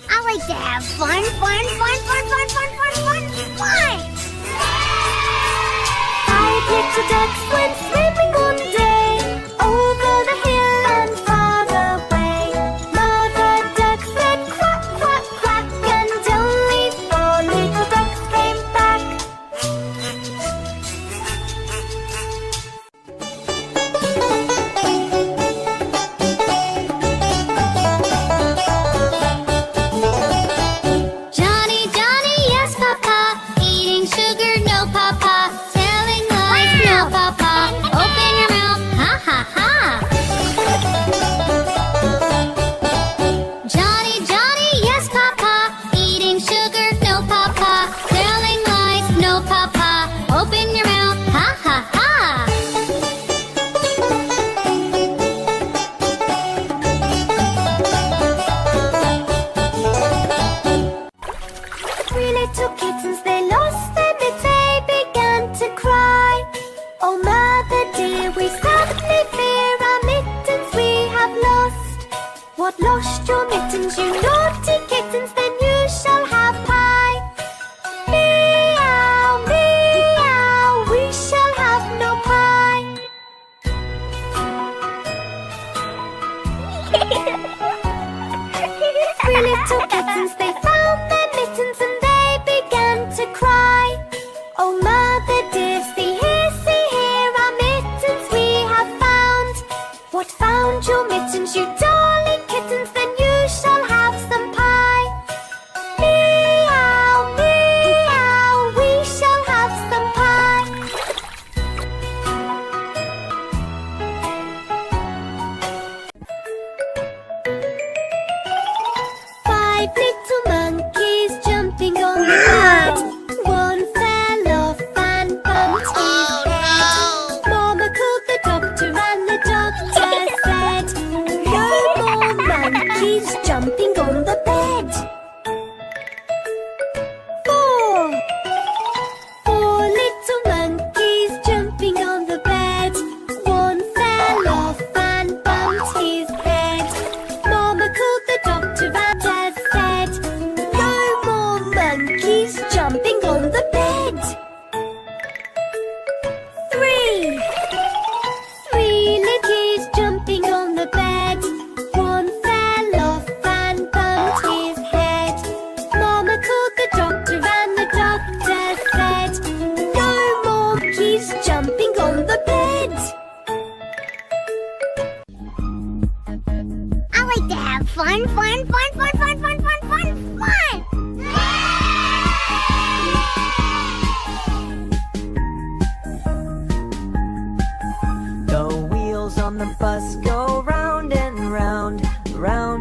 I like to have fun. Five little ducks went swimming one day over the hill and far away. Mother duck said quack, quack, quack, and only four little ducks came back. Johnny, Johnny, yes, Papa. Eating sugar, no, Papa. Telling lies, no, Papa. Open your mouth, ha, ha, ha. Johnny, Johnny, yes, Papa. Eating sugar, no, Papa. Telling lies, no, Papa. Open your mouth, ha, ha, ha. Three little kittens, they lost their mitts, they began to cry. Oh, mother dear, we sadly fear our mittens we have lost. What, lost your mittens, you naughty kittens? Then you shall have pie. Meow, meow, we shall have no pie. Three little kittens, they found their mittens and they began to cry. Oh, mother dear, see here, our mittens we have found. What, found your mittens, you darling kittens? Then you shall have some pie. Meow, meow, we shall have some pie. Five little monkeys jumping on the bed. One fell off and bumped his head. Mama called the doctor and the doctor said, no more monkeys jumping on the bed. Four little monkeys jumping on the bed. One fell off and bumped his head. Mama called the doctor and said, no more monkeys jumping on the bed. Three little kids jumping on the bed. One fell off and bumped his head. Mama called the doctor and the doctor said, no more monkeys jumping on the bed. I like to have fun. The wheels on the bus go round and round, round